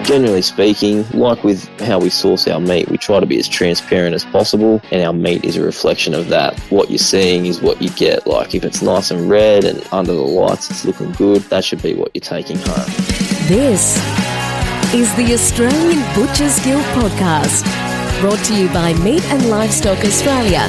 Generally speaking, like with how we source our meat, we try to be as transparent as possible, and our meat is a reflection of that. What you're seeing is what you get. Like if it's nice and red and under the lights it's looking good, that should be what you're taking home. This is the Australian Butchers Guild podcast, brought to you by Meat and Livestock Australia,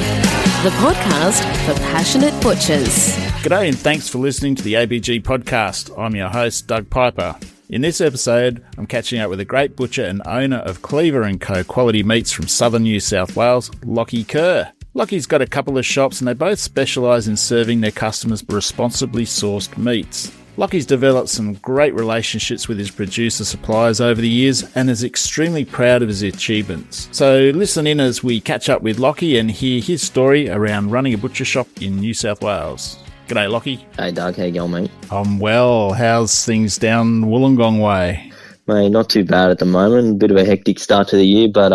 the podcast for passionate butchers. G'day and thanks for listening to the ABG podcast. I'm your host, Doug Piper. In this episode, I'm catching up with a great butcher and owner of Cleaver Co Quality Meats from southern New South Wales, Lachy Kerr. Lachy's got a couple of shops and they both specialise in serving their customers responsibly sourced meats. Lachy's developed some great relationships with his producer suppliers over the years and is extremely proud of his achievements. So listen in as we catch up with Lachy and hear his story around running a butcher shop in New South Wales. G'day, Lachy. Hey, Doug. How you going, mate? I'm well. How's things down Wollongong way? Mate, not too bad at the moment. A bit of a hectic start to the year, but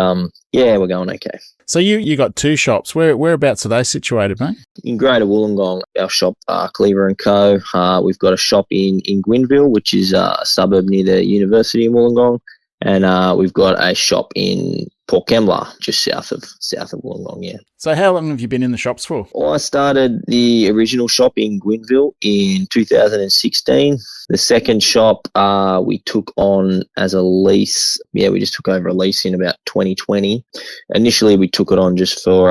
yeah, we're going okay. So you got two shops. Whereabouts are they situated, mate? In Greater Wollongong, our shop, Cleaver Co. We've got a shop in Gwynville, which is a suburb near the university in Wollongong, and we've got a shop in Port Kembla, just south of Wollongong, yeah. So how long have you been in the shops for? Well, I started the original shop in Gwynville in 2016. The second shop we took on as a lease. Yeah, we just took over a lease in about 2020. Initially, we took it on just for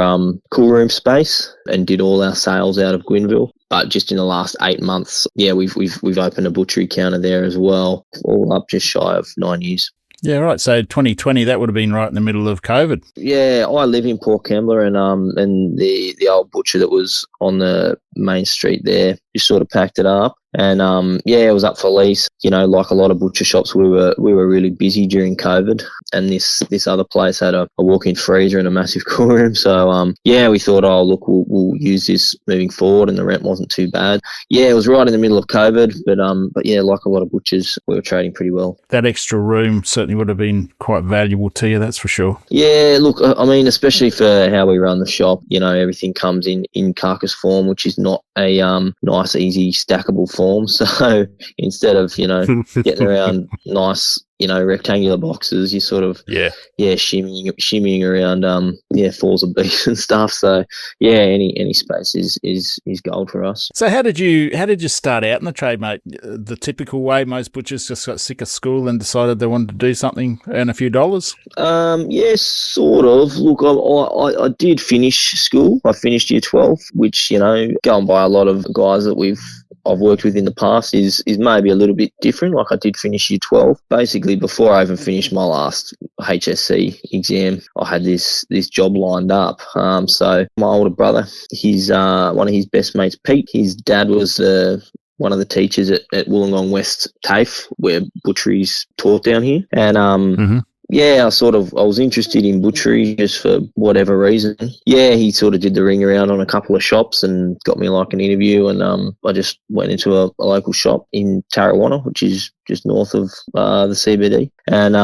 cool room space and did all our sales out of Gwynville. But just in the last 8 months, yeah, we've opened a butchery counter there as well, all up just shy of 9 years. Yeah, right. So 2020, that would have been right in the middle of COVID. Yeah, I live in Port Kembla, and the old butcher that was on the main street there just sort of packed it up. And yeah, it was up for lease. You know, like a lot of butcher shops, we were really busy during COVID, and this other place had a walk-in freezer and a massive cool room. So yeah, we thought, oh look, we'll use this moving forward, and the rent wasn't too bad. Yeah, it was right in the middle of COVID, but yeah, like a lot of butchers, we were trading pretty well. That extra room certainly would have been quite valuable to you, that's for sure. Yeah, look, I mean, especially for how we run the shop, you know, everything comes in carcass form, which is not a nice, easy, stackable form. So instead of, you know, getting around nice, you know, rectangular boxes, you sort of, shimmying around, falls of beef and stuff. So yeah, any space is gold for us. So how did you start out in the trade, mate? The typical way, most butchers just got sick of school and decided they wanted to do something, earn a few dollars? Yeah, sort of. Look, I did finish school. I finished year 12, which, you know, going by a lot of guys that I've worked with in the past is maybe a little bit different. Like I did finish year 12. Basically, before I even finished my last HSC exam, I had this job lined up. So my older brother, he's one of his best mates, Pete. His dad was one of the teachers at Wollongong West TAFE, where butchery's taught down here. And yeah, I was interested in butchery just for whatever reason. Yeah, he sort of did the ring around on a couple of shops and got me like an interview, and I just went into a local shop in Tarrawanna, which is just north of the CBD, and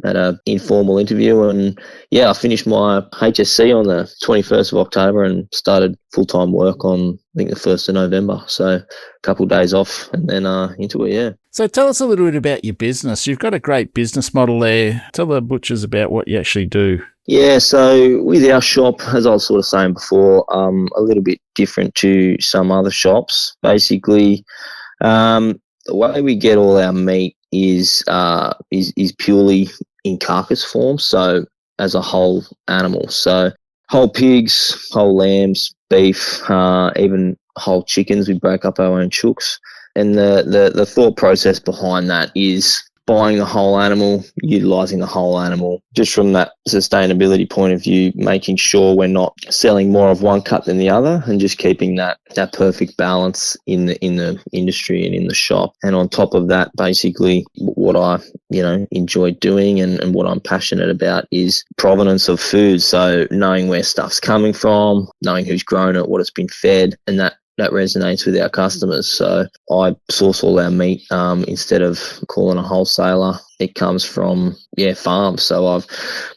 had an informal interview, and yeah, I finished my HSC on the 21st of October and started full-time work on, I think, the 1st of November. So a couple of days off and then into it, yeah. So tell us a little bit about your business. You've got a great business model there. Tell the butchers about what you actually do. Yeah, so with our shop, as I was sort of saying before, a little bit different to some other shops. Basically, the way we get all our meat is purely in carcass form, so as a whole animal. So whole pigs, whole lambs, beef, even whole chickens. We break up our own chooks. And the thought process behind that is buying the whole animal, utilising the whole animal, just from that sustainability point of view, making sure we're not selling more of one cut than the other, and just keeping that perfect balance in the industry and in the shop. And on top of that, basically what I enjoy doing and what I'm passionate about is provenance of food. So knowing where stuff's coming from, knowing who's grown it, what it's been fed, and that resonates with our customers. So I source all our meat instead of calling a wholesaler. It comes from farms. So I've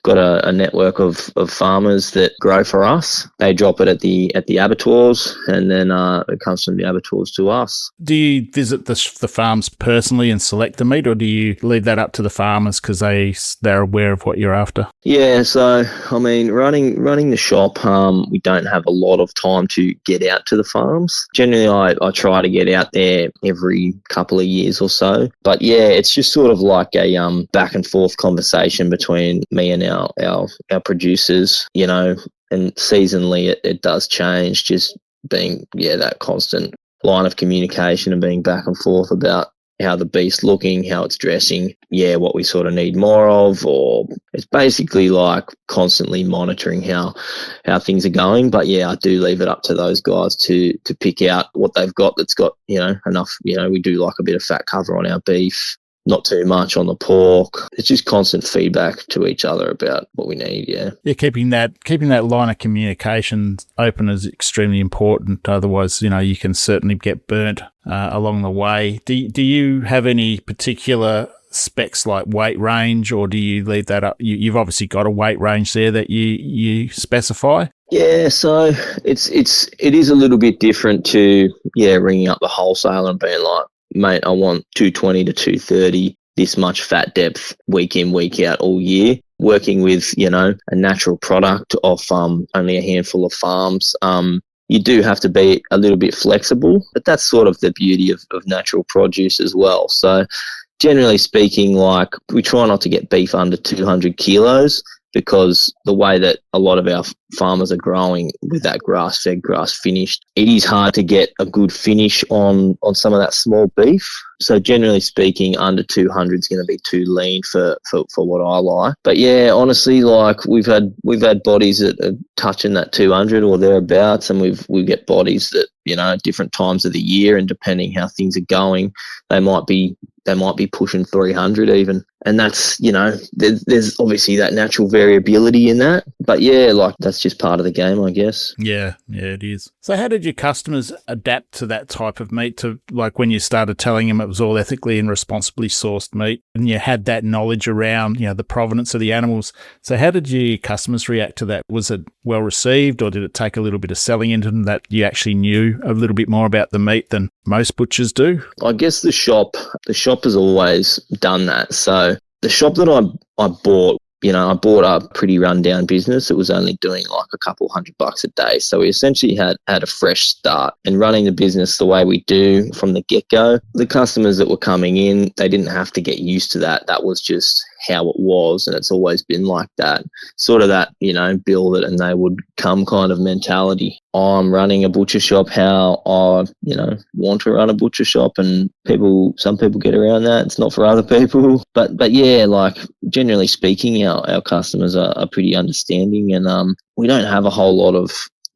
got a network of farmers that grow for us. They drop it at the abattoirs, and then it comes from the abattoirs to us. Do you visit the farms personally and select the meat, or do you leave that up to the farmers because they're aware of what you're after? Yeah, so I mean, running the shop, we don't have a lot of time to get out to the farms. Generally, I try to get out there every couple of years or so. But yeah, it's just sort of like a back and forth conversation between me and our producers, you know, and seasonally it does change, just being, that constant line of communication and being back and forth about how the beef's looking, how it's dressing, what we sort of need more of, or it's basically like constantly monitoring how things are going. But yeah, I do leave it up to those guys to pick out what they've got that's got, enough, we do like a bit of fat cover on our beef, not too much on the pork. It's just constant feedback to each other about what we need, Yeah, keeping that line of communication open is extremely important. Otherwise, you can certainly get burnt along the way. Do you have any particular specs like weight range, or do you leave that up? You've obviously got a weight range there that you specify. Yeah, so it is a little bit different to ringing up the wholesaler and being like, mate, I want 220 to 230, this much fat depth, week in, week out, all year. Working with, a natural product off only a handful of farms, you do have to be a little bit flexible, but that's sort of the beauty of natural produce as well. So generally speaking, like, we try not to get beef under 200 kilos, because the way that a lot of our farmers are growing with that grass-fed, grass-finished, it is hard to get a good finish on some of that small beef. So generally speaking, under 200 is going to be too lean for what I like. But yeah, honestly, like, we've had bodies that are touching that 200 or thereabouts, and we get bodies that, at different times of the year, and depending how things are going, they might be pushing 300 even. And that's, there's obviously that natural variability in that. But yeah, like, that's just part of the game, I guess. Yeah, it is. So how did your customers adapt to that type of meat, to like when you started telling them it was all ethically and responsibly sourced meat, and you had that knowledge around, the provenance of the animals? So how did your customers react to that? Was it well received, or did it take a little bit of selling into them that you actually knew a little bit more about the meat than most butchers do? I guess the shop has always done that. So the shop that I bought, I bought a pretty rundown business. It was only doing like a couple $100 a day. So we essentially had a fresh start, and running the business the way we do from the get-go. The customers that were coming in, they didn't have to get used to that. That was just how it was, and it's always been like that. Sort of that, build it and they would come kind of mentality. I'm running a butcher shop how I, want to run a butcher shop, and some people get around that. It's not for other people. But yeah, like, generally speaking, our customers are pretty understanding, and we don't have a whole lot of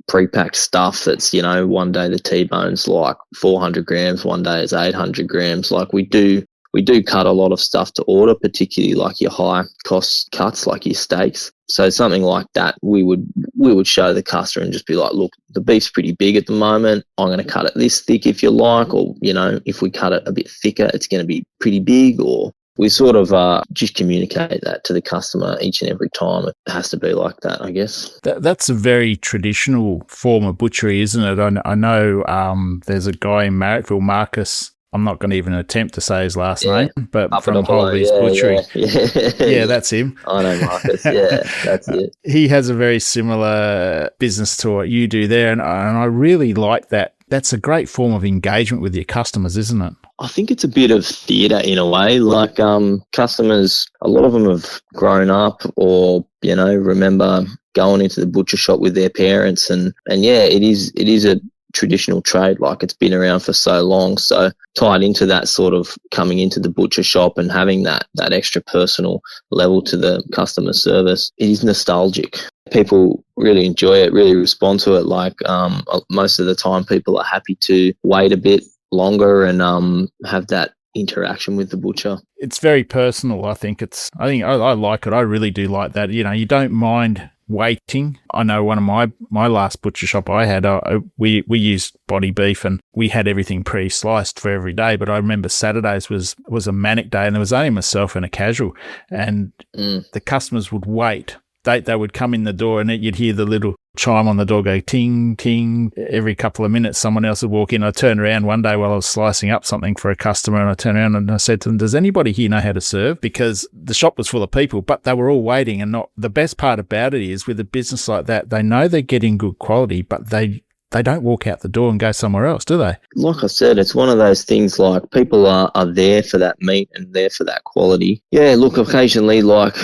pre-packed stuff that's, one day the T-bone's like 400 grams, one day it's 800 grams. Like, we do cut a lot of stuff to order, particularly like your high cost cuts, like your steaks. So something like that, we would show the customer and just be like, look, the beef's pretty big at the moment. I'm going to cut it this thick if you like, or, if we cut it a bit thicker, it's going to be pretty big. Or we sort of just communicate that to the customer each and every time. It has to be like that, I guess. That's a very traditional form of butchery, isn't it? I know there's a guy in Marrickville, Marcus. I'm not going to even attempt to say his last name, but Up from Holby's Butchery. Yeah, that's him. I know Marcus. Yeah, that's it. He has a very similar business to what you do there, and I really like that. That's a great form of engagement with your customers, isn't it? I think it's a bit of theatre in a way. Like, customers, a lot of them have grown up or, remember going into the butcher shop with their parents, and yeah, it is a traditional trade. Like, it's been around for so long, so tied into that sort of coming into the butcher shop and having that extra personal level to the customer service, it is nostalgic. People really enjoy it, really respond to it. Like, most of the time people are happy to wait a bit longer and have that interaction with the butcher. It's very personal. I think I like it. I really do like that. You don't mind waiting. I know one of my last butcher shop I had, we used body beef and we had everything pre-sliced for every day. But I remember Saturdays was a manic day, and there was only myself and a casual, and the customers would wait. They would come in the door and you'd hear the little chime on the door go ting, ting. Every couple of minutes, someone else would walk in. I turned around one day while I was slicing up something for a customer, and I turned around and I said to them, does anybody here know how to serve? Because the shop was full of people, but they were all waiting. And not the best part about it is, with a business like that, they know they're getting good quality, but they don't walk out the door and go somewhere else, do they? Like I said, it's one of those things, like, people are there for that meat and there for that quality. Yeah, look, occasionally, like,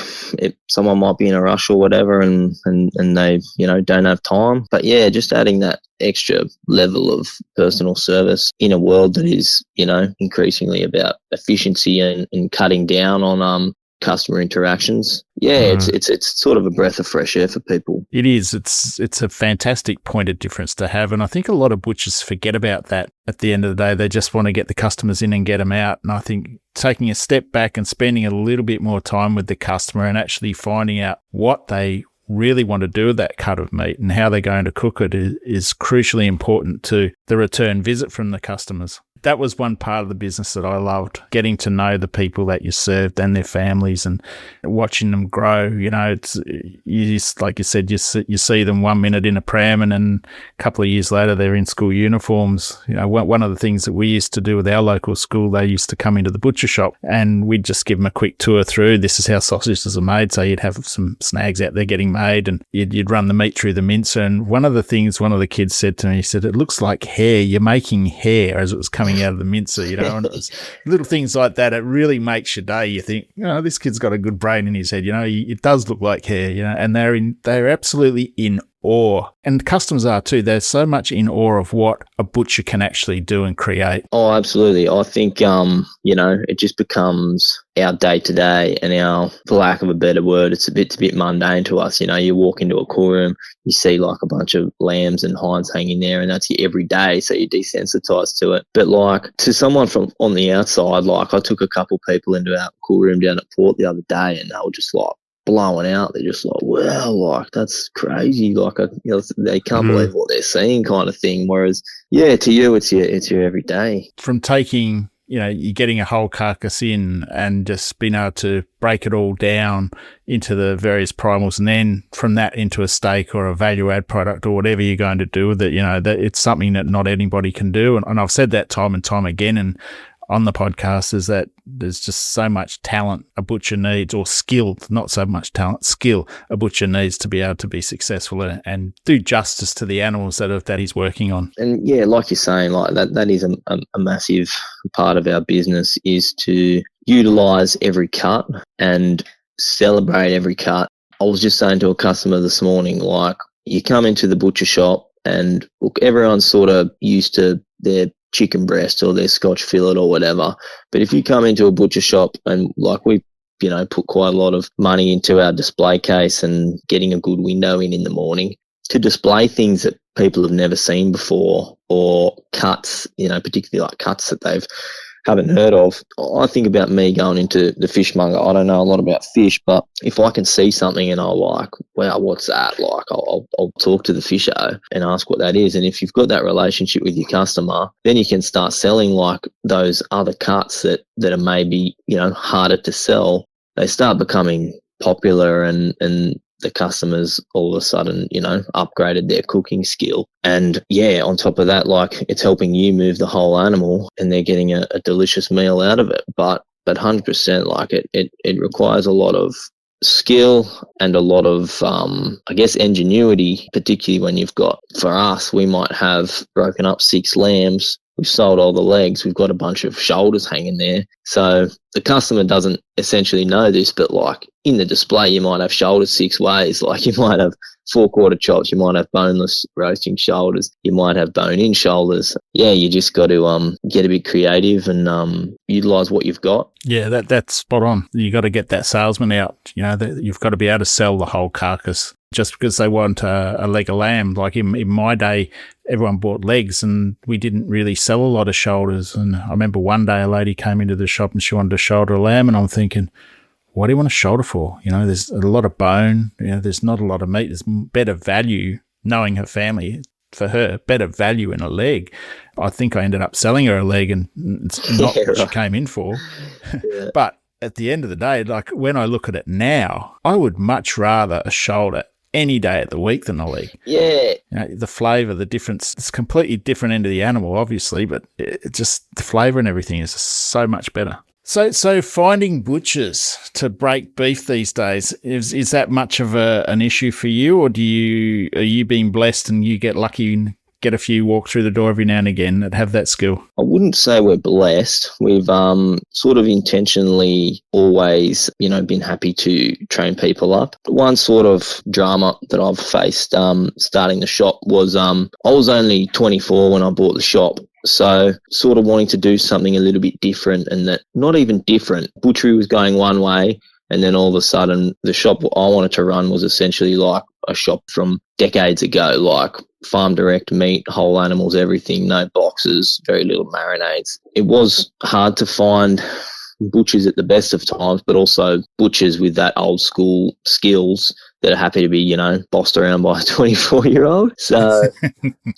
someone might be in a rush or whatever and they, don't have time. But yeah, just adding that extra level of personal service in a world that is, increasingly about efficiency and cutting down on customer interactions. Yeah, it's sort of a breath of fresh air for people. It is. It's a fantastic point of difference to have, and I think a lot of butchers forget about that. At the end of the day, they just want to get the customers in and get them out. And I think taking a step back and spending a little bit more time with the customer and actually finding out what they really want to do with that cut of meat and how they're going to cook it is crucially important to the return visit from the customers. That was one part of the business that I loved, getting to know the people that you served and their families and watching them grow. It's like you said, you see them 1 minute in a pram and then a couple of years later they're in school uniforms. One of the things that we used to do with our local school, they used to come into the butcher shop and we'd just give them a quick tour through. This is how sausages are made. So you'd have some snags out there getting made and you'd run the meat through the mincer. And one of the things one of the kids said to me, he said, it looks like hair. You're making hair, as it was coming out of the mincer, and it's little things like that. It really makes your day. You think, this kid's got a good brain in his head. It does look like hair, and they're absolutely in awe. And customers are too. They're so much in awe of what a butcher can actually do and create. Oh, absolutely. I think, it just becomes our day-to-day and our, for lack of a better word, it's a bit mundane to us. You walk into a cool room, you see like a bunch of lambs and hinds hanging there, and that's your everyday, so you're desensitized to it. But like, to someone from on the outside, like, I took a couple people into our cool room down at Port the other day, and they were just like blowing out. They're just like, wow, like, that's crazy. Like, they can't believe what they're seeing, kind of thing. Whereas, yeah, to you, it's your everyday. From taking, you're getting a whole carcass in and just being able to break it all down into the various primals, and then from that into a steak or a value add product or whatever you're going to do with it, that it's something that not anybody can do. And I've said that time and time again, and on the podcast, is that there's just so much talent a butcher needs, or skill, not so much talent, skill a butcher needs to be able to be successful and do justice to the animals that he's working on. And yeah, like you're saying, like that is a massive part of our business, is to utilize every cut and celebrate every cut. I was just saying to a customer this morning, like, you come into the butcher shop and look, everyone's sort of used to their chicken breast or their Scotch fillet or whatever. But if you come into a butcher shop and, like, we, put quite a lot of money into our display case and getting a good window in the morning to display things that people have never seen before, or cuts, particularly like cuts that they've haven't heard of. I think about me going into the fishmonger. I don't know a lot about fish, but if I can see something and I'm like, wow, what's that? Like, I'll talk to the fisher and ask what that is. And if you've got that relationship with your customer, then you can start selling like those other cuts that are maybe, harder to sell. They start becoming popular and the customers all of a sudden, upgraded their cooking skill. And yeah, on top of that, like, it's helping you move the whole animal and they're getting a delicious meal out of it. But 100%, like, it requires a lot of skill and a lot of, ingenuity, particularly when you've got, for us, we might have broken up 6 lambs. We've sold all the legs. We've got a bunch of shoulders hanging there. So the customer doesn't essentially know this, but like in the display, you might have shoulders 6 ways. Like, you might have 4/4 chops. You might have boneless roasting shoulders. You might have bone-in shoulders. Yeah, you just got to get a bit creative and utilize what you've got. Yeah, that's spot on. You got to get that salesman out. You've got to be able to sell the whole carcass. Just because they want a leg of lamb. Like in my day, everyone bought legs and we didn't really sell a lot of shoulders. And I remember one day a lady came into the shop and she wanted a shoulder of lamb, and I'm thinking, what do you want a shoulder for? There's a lot of bone. There's not a lot of meat. There's better value, knowing her family, for her, better value in a leg. I think I ended up selling her a leg, and it's not what she came in for. Yeah. But at the end of the day, like when I look at it now, I would much rather a shoulder any day of the week than a leg. Yeah. The flavour, the difference, it's completely different end of the animal, obviously, but it just the flavour and everything is so much better. So finding butchers to break beef these days, is that much of an issue for you, or are you being blessed and you get lucky and get a few walk through the door every now and again that have that skill? I wouldn't say we're blessed. We've sort of intentionally always, been happy to train people up. One sort of drama that I've faced starting the shop was I was only 24 when I bought the shop. So sort of wanting to do something a little bit different, and that not even different. Butchery was going one way, and then all of a sudden the shop I wanted to run was essentially like a shop from decades ago, like farm direct meat, whole animals, everything, no boxes, very little marinades. It was hard to find butchers at the best of times, but also butchers with that old school skills that are happy to be, bossed around by a 24-year-old. So,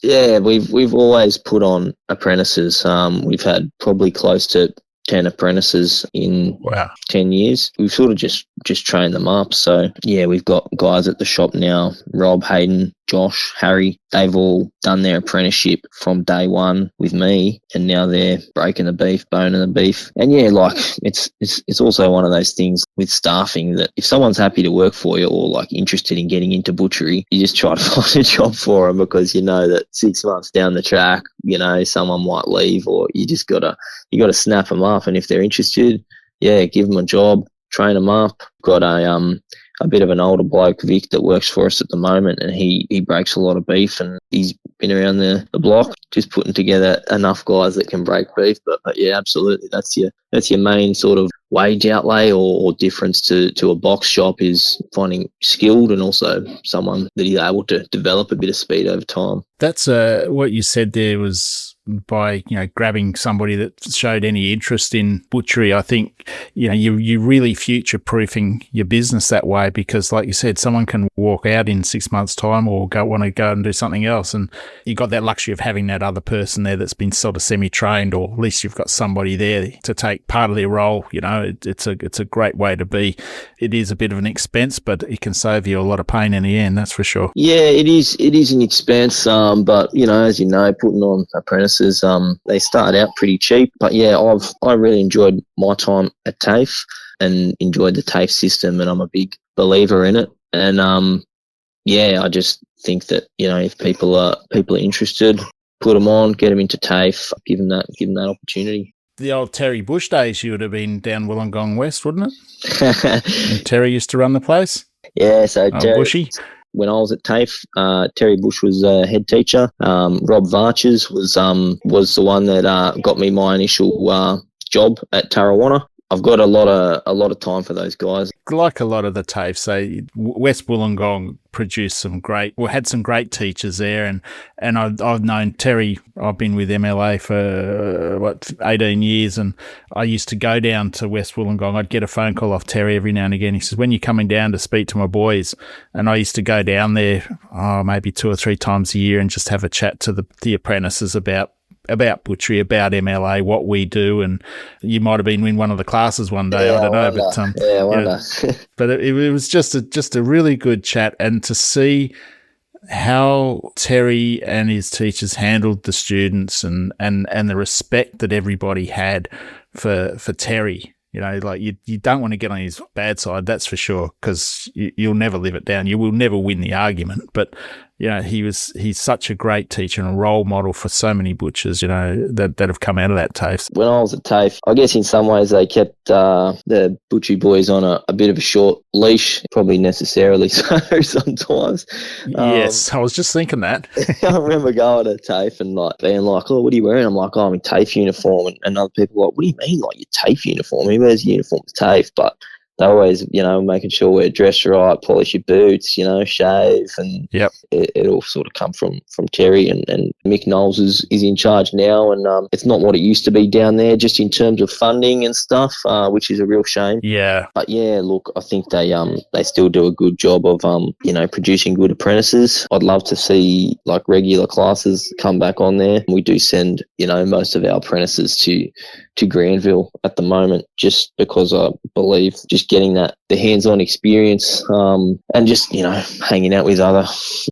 yeah, we've always put on apprentices. We've had probably close to 10 apprentices in 10 years. We've sort of just trained them up. So, yeah, we've got guys at the shop now, Rob, Hayden, Josh, Harry. They've all done their apprenticeship from day one with me, and now they're breaking the beef, boning the beef. And yeah, like it's also one of those things with staffing that if someone's happy to work for you or like interested in getting into butchery, you just try to find a job for them, because you know that 6 months down the track, someone might leave, or you gotta snap them up. And if they're interested, yeah, give them a job, train them up. Got a bit of an older bloke, Vic, that works for us at the moment, and he breaks a lot of beef, and he's been around the block just putting together enough guys that can break beef. But yeah, absolutely, that's your main sort of wage outlay or difference to a box shop, is finding skilled and also someone that is able to develop a bit of speed over time. That's what you said there was by grabbing somebody that showed any interest in butchery. I think you're really future proofing your business that way, because like you said, someone can walk out in 6 months' time or want to go and do something else, and you got that luxury of having that other person there that's been sort of semi-trained, or at least you've got somebody there to take part of their role. It's a great way to be. It is a bit of an expense, but it can save you a lot of pain in the end, that's for sure. Yeah, it is an expense, but as you know, putting on apprentices, they start out pretty cheap. But yeah, I really enjoyed my time at TAFE and enjoyed the TAFE system, and I'm a big believer in it. And I just think that if people are interested, put them on, get them into TAFE, give them that opportunity. The old Terry Bush days, you would have been down Wollongong West, wouldn't it? And Terry used to run the place. Yeah, so Terry, Bushy. When I was at TAFE, Terry Bush was head teacher. Rob Varches was the one that got me my initial job at Tarrawanna. I've got a lot of time for those guys. Like a lot of the TAFE, so West Wollongong had some great teachers there, and I've known Terry. I've been with MLA for 18 years, and I used to go down to West Wollongong. I'd get a phone call off Terry every now and again. He says, "When you're coming down to speak to my boys," and I used to go down there maybe 2 or 3 times a year and just have a chat to the apprentices about butchery, about MLA, what we do. And you might have been in one of the classes one day, I don't know, but I wonder. But it was just a really good chat, and to see how Terry and his teachers handled the students and the respect that everybody had for Terry. Like you don't want to get on his bad side, that's for sure, because you'll never live it down. You will never win the argument, but he's such a great teacher and a role model for so many butchers, that have come out of that TAFE. When I was at TAFE, I guess in some ways they kept the butchery boys on a bit of a short leash, probably necessarily so sometimes. Yes, I was just thinking that. I remember going to TAFE and being like, "Oh, what are you wearing?" I'm like, "Oh, I'm in TAFE uniform," and other people were like, "What do you mean, like your TAFE uniform? He wears uniform to TAFE." But they're always, making sure we're dressed right, polish your boots, shave, and Yep. it all sort of come from Terry, and Mick Knowles is in charge now, and it's not what it used to be down there, just in terms of funding and stuff, which is a real shame. Yeah. But yeah, look, I think they still do a good job of producing good apprentices. I'd love to see like regular classes come back on there. We do send most of our apprentices to Granville at the moment, just because I believe just getting the hands-on experience, and just hanging out with other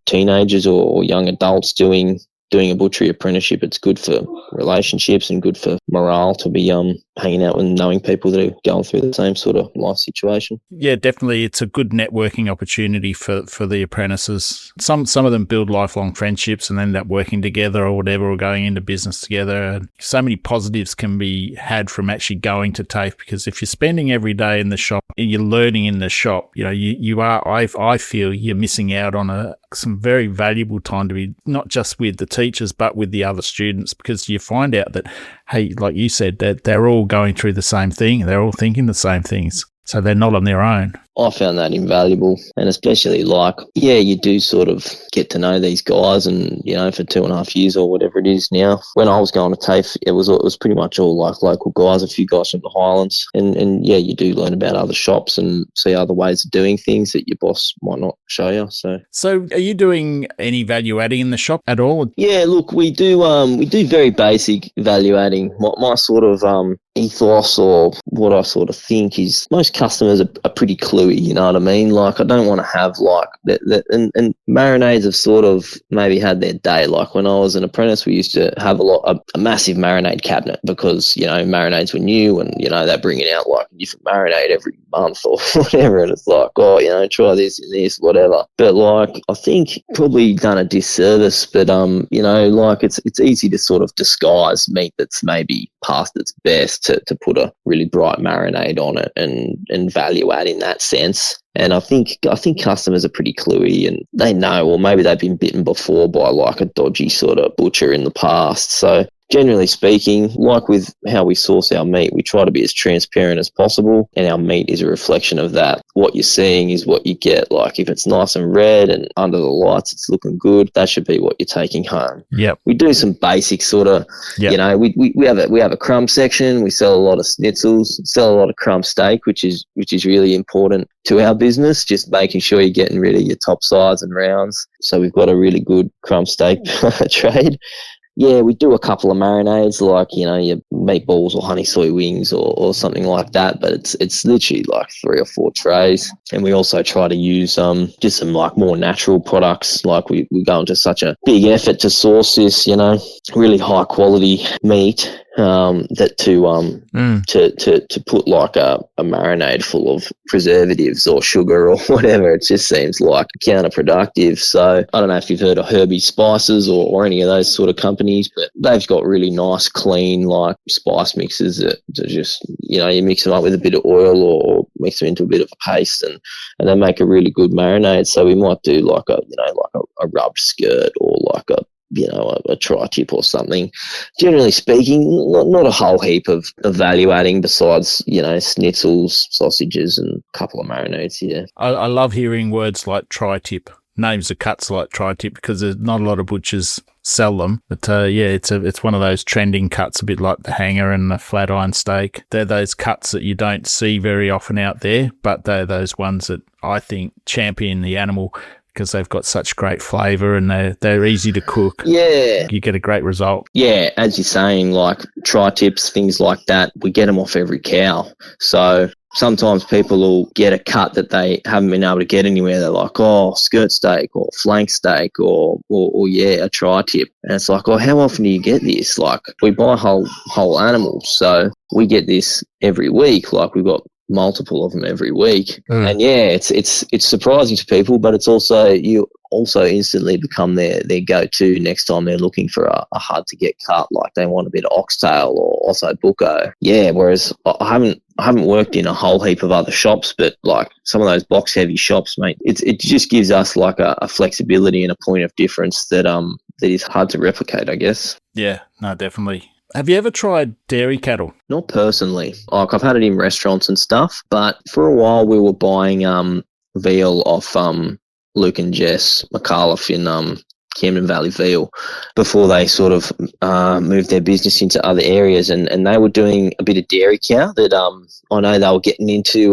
teenagers or young adults doing a butchery apprenticeship. It's good for relationships and good for morale to be hanging out and knowing people that are going through the same sort of life situation. Yeah, definitely. It's a good networking opportunity for the apprentices. Some of them build lifelong friendships and end up working together or whatever, or going into business together. And so many positives can be had from actually going to TAFE, because if you're spending every day in the shop and you're learning in the shop, I feel you're missing out on some very valuable time to be not just with the teachers but with the other students, because you find out that, hey, like you said, that they're all going through the same thing, they're all thinking the same things, so they're not on their own. I found that invaluable, and especially you do sort of get to know these guys, and for 2.5 years or whatever it is now. When I was going to TAFE, it was pretty much all like local guys, a few guys from the Highlands, and you do learn about other shops and see other ways of doing things that your boss might not show you. So are you doing any value adding in the shop at all? Yeah, look, we do very basic value adding. My sort of ethos, or what I sort of think, is most customers are pretty cluey, you know what I mean? Like, I don't want to have like that, and marinades have sort of maybe had their day. Like when I was an apprentice, we used to have a massive marinade cabinet, because marinades were new, and they're bringing out like a different marinade every month or whatever, and it's like, oh, try this and this, whatever. But like, I think probably done a disservice, but like it's easy to sort of disguise meat that's maybe past its best to put a really bright marinade on it and value add in that sense. And I think customers are pretty cluey, and they know, or maybe they've been bitten before by like a dodgy sort of butcher in the past. So generally speaking, like with how we source our meat, we try to be as transparent as possible, and our meat is a reflection of that. What you're seeing is what you get. Like if it's nice and red and under the lights it's looking good, that should be what you're taking home. Yep. We do some basic sort of, we have a crumb section. We sell a lot of schnitzels, sell a lot of crumb steak, which is really important to our business, just making sure you're getting rid of your top sides and rounds. So we've got a really good crumb steak trade. Yeah, we do a couple of marinades, like, your meatballs or honey soy wings or something like that, but it's literally like 3 or 4 trays. And we also try to use just some like more natural products. Like we go into such a big effort to source this, really high quality meat, that to put like a marinade full of preservatives or sugar or whatever, it just seems like counterproductive. So I don't know if you've heard of Herbie Spices or any of those sort of companies, but they've got really nice, clean, like spice mixes that just, you mix them up with a bit of oil or mix them into a bit of a paste, and they make a really good marinade. So we might do like a rubbed skirt, or like a tri-tip or something. Generally speaking, not a whole heap of value adding besides, schnitzels, sausages, and a couple of marinades here. I love hearing words like tri-tip, names of cuts like tri-tip, because there's not a lot of butchers sell them. But it's one of those trending cuts, a bit like the hanger and the flat iron steak. They're those cuts that you don't see very often out there, but they're those ones that I think champion the animal, because they've got such great flavour and they're easy to cook. Yeah. You get a great result. Yeah, as you're saying, like tri-tips, things like that, we get them off every cow. So sometimes people will get a cut that they haven't been able to get anywhere. They're like, oh, skirt steak or flank steak or a tri-tip. And it's like, oh, how often do you get this? Like, we buy whole animals, so we get this every week. Like, we've got multiple of them every week. And yeah, it's surprising to people, but it's also, you also instantly become their go-to next time they're looking for a hard to get cut, like they want a bit of oxtail or also bucco. Yeah, whereas I haven't worked in a whole heap of other shops, but like some of those box heavy shops, mate, it just gives us like a flexibility and a point of difference that is hard to replicate, I guess. Yeah, no, definitely. Have you ever tried dairy cattle? Not personally. Like, I've had it in restaurants and stuff, but for a while we were buying veal off Luke and Jess McAuliffe in Camden Valley Veal before they sort of moved their business into other areas, and they were doing a bit of dairy cow that I know they were getting into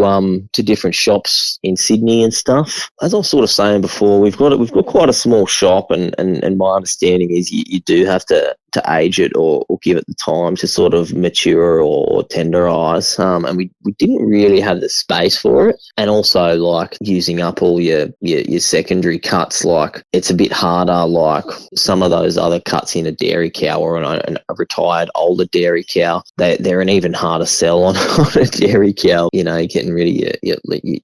to different shops in Sydney and stuff. As I was sort of saying before, we've got quite a small shop, and my understanding is you do have to age it or give it the time to sort of mature or tenderize, and we didn't really have the space for it, and also like using up all your secondary cuts, like it's a bit harder. Like some of those other cuts in a dairy cow or a retired older dairy cow, they're an even harder sell on a dairy cow. You know, getting rid of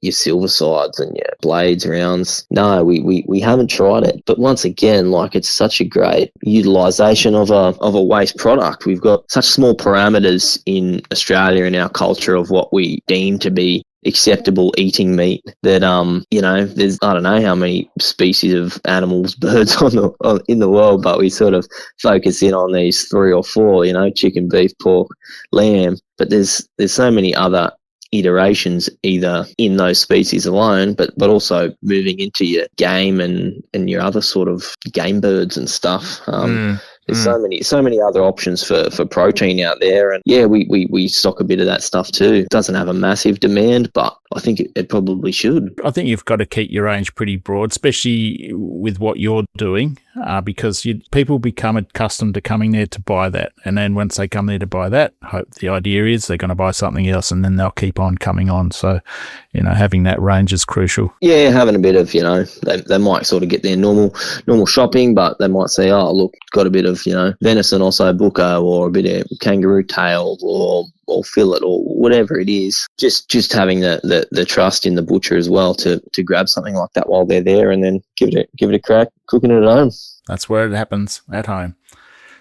your silver sides and your blades rounds. No, we haven't tried it, but once again, like it's such a great utilization of a waste product. We've got such small parameters in Australia in our culture of what we deem to be acceptable eating meat that you know, there's I don't know how many species of animals, birds in the world, but we sort of focus in on these 3 or 4, you know, chicken, beef, pork, lamb, but there's so many other iterations either in those species alone, but also moving into your game and your other sort of game birds and stuff. There's so many other options for protein out there, and yeah, we stock a bit of that stuff too. It doesn't have a massive demand, but I think it probably should. I think you've got to keep your range pretty broad, especially with what you're doing, because people become accustomed to coming there to buy that, and then once they come there to buy that, the idea is they're going to buy something else, and then they'll keep on coming on. So, you know, having that range is crucial. Yeah, having a bit of, you know, they might sort of get their normal shopping, but they might say, oh, look, got a bit of, you know, venison osso bucco or a bit of kangaroo tail or fillet or whatever it is. Just having the trust in the butcher as well to grab something like that while they're there, and then give it a crack cooking it at home. That's where it happens, at home.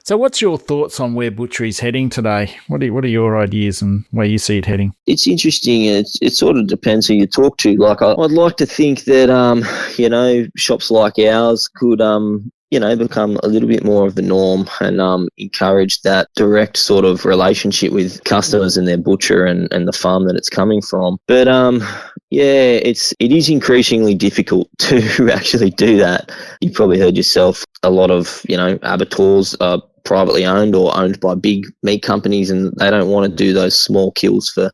So what's your thoughts on where butchery's heading today? What are your ideas and where you see it heading? It's interesting. It sort of depends who you talk to. Like I'd like to think that you know, shops like ours could you know, become a little bit more of the norm and encourage that direct sort of relationship with customers and their butcher and the farm that it's coming from. But yeah, it is increasingly difficult to actually do that. You've probably heard yourself, a lot of, you know, abattoirs are privately owned or owned by big meat companies, and they don't want to do those small kills for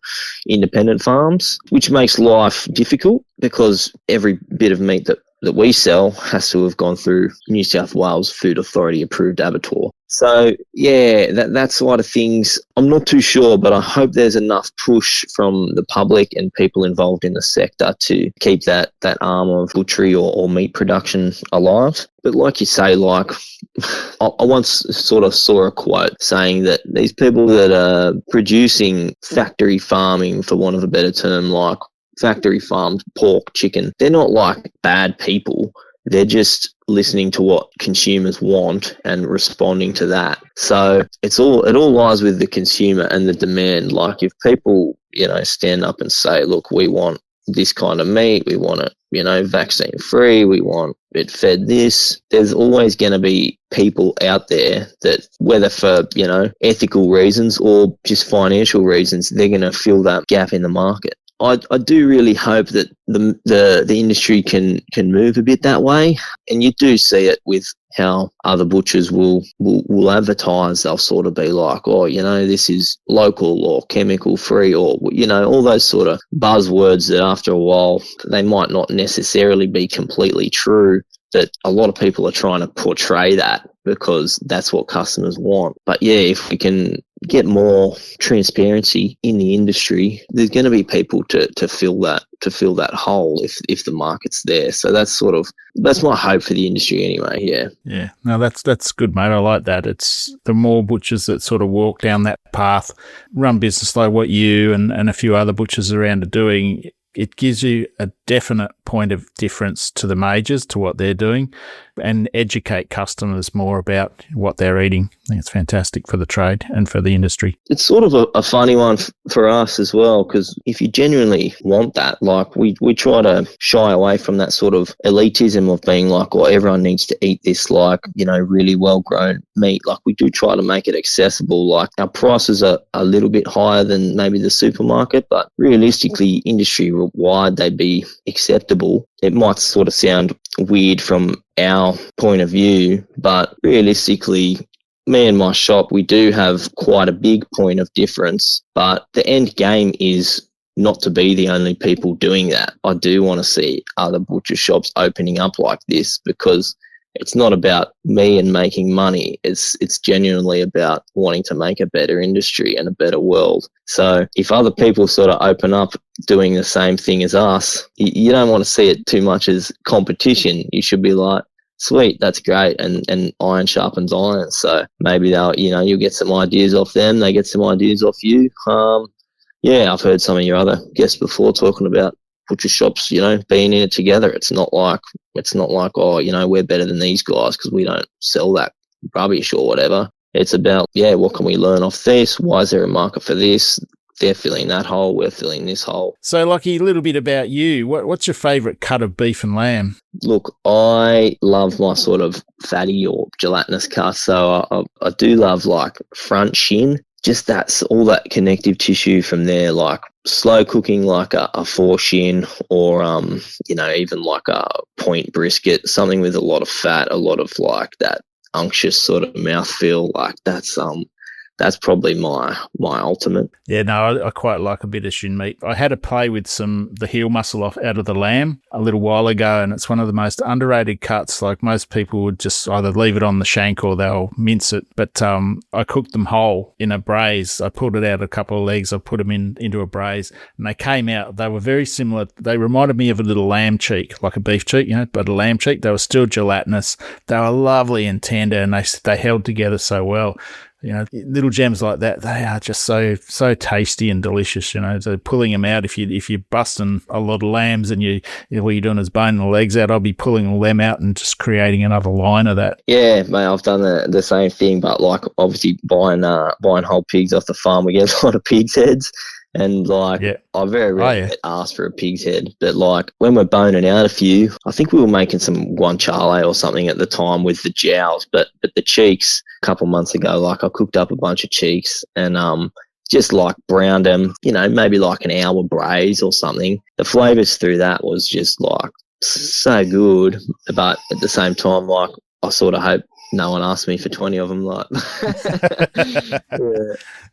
independent farms, which makes life difficult because every bit of meat that we sell has to have gone through New South Wales Food Authority approved abattoir. So yeah, that side of things, I'm not too sure, but I hope there's enough push from the public and people involved in the sector to keep that arm of butchery or meat production alive. But like you say, like I once sort of saw a quote saying that these people that are producing factory farming, for want of a better term, like factory farmed pork, chicken, they're not like bad people. They're just listening to what consumers want and responding to that. So it all lies with the consumer and the demand. Like if people, you know, stand up and say, look, we want this kind of meat, we want it, you know, vaccine free, we want it fed this, there's always going to be people out there that, whether for, you know, ethical reasons or just financial reasons, they're going to fill that gap in the market. I do really hope that the industry can move a bit that way, and you do see it with how other butchers will advertise. They'll sort of be like, oh, you know, this is local or chemical free, or, you know, all those sort of buzzwords that after a while they might not necessarily be completely true, that a lot of people are trying to portray that because that's what customers want. But yeah, if we can get more transparency in the industry, there's going to be people to fill that hole if the market's there. So that's my hope for the industry anyway. Yeah, no, that's good, mate. I like that. It's the more butchers that sort of walk down that path, run business like what you and a few other butchers around are doing, it gives you a definite point of difference to the majors, to what they're doing, and educate customers more about what they're eating. I think it's fantastic for the trade and for the industry. It's sort of a funny one for us as well, because if you genuinely want that, like we try to shy away from that sort of elitism of being like, oh, everyone needs to eat this, like, you know, really well-grown meat. Like, we do try to make it accessible. Like, our prices are a little bit higher than maybe the supermarket, but realistically, industry-wide, they'd be acceptable. It might sort of sound weird from our point of view, but realistically, me and my shop, we do have quite a big point of difference, but the end game is not to be the only people doing that. I do want to see other butcher shops opening up like this, because it's not about me and making money. It's genuinely about wanting to make a better industry and a better world. So if other people sort of open up doing the same thing as us, you don't want to see it too much as competition. You should be like, sweet, that's great, and iron sharpens iron. So maybe you'll get some ideas off them, they get some ideas off you. Yeah, I've heard some of your other guests before talking about butcher shops, you know, being in it together. It's not like, oh, you know, we're better than these guys because we don't sell that rubbish or whatever. It's about, yeah, what can we learn off this? Why is there a market for this? They're filling that hole, we're filling this hole. So, Lachy, a little bit about you. What's your favourite cut of beef and lamb? Look, I love my sort of fatty or gelatinous cuts. So I do love like front shin. Just all that connective tissue from there, like slow cooking, like a foreshin, or you know, even like a point brisket, something with a lot of fat, a lot of like that unctuous sort of mouthfeel. Like that's probably my ultimate. Yeah, no, I quite like a bit of shin meat. I had a play with the heel muscle out of the lamb a little while ago, and it's one of the most underrated cuts. Like, most people would just either leave it on the shank or they'll mince it. But I cooked them whole in a braise. I pulled it out a couple of legs. I put them into a braise, and they came out. They were very similar. They reminded me of a little lamb cheek, like a beef cheek, you know, but a lamb cheek. They were still gelatinous. They were lovely and tender, and they held together so well. You know, little gems like that, they are just so tasty and delicious, you know. So pulling them out, if you're busting a lot of lambs and what you're doing is boning the legs out, I'll be pulling all them out and just creating another line of that. Yeah, mate, I've done the same thing, but like obviously buying whole pigs off the farm, we get a lot of pigs' heads. And like, yeah. I very rarely get asked for a pig's head, but like when we're boning out a few, I think we were making some guanciale or something at the time with the jowls, but the cheeks a couple months ago, like I cooked up a bunch of cheeks and just like browned them, you know, maybe like an hour braise or something. The flavours through that was just like so good, but at the same time, like I sort of hope no one asked me for 20 of them. Like,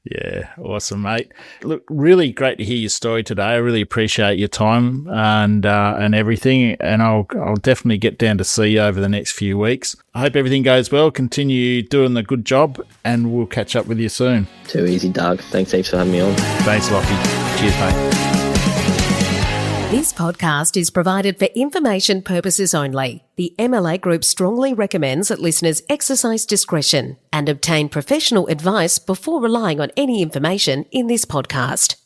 yeah, awesome, mate. Look, really great to hear your story today. I really appreciate your time and everything, and I'll definitely get down to see you over the next few weeks. I hope everything goes well. Continue doing the good job, and we'll catch up with you soon. Too easy, Doug. Thanks heaps for having me on. Thanks, Lachy. Cheers, mate. This podcast is provided for information purposes only. The MLA Group strongly recommends that listeners exercise discretion and obtain professional advice before relying on any information in this podcast.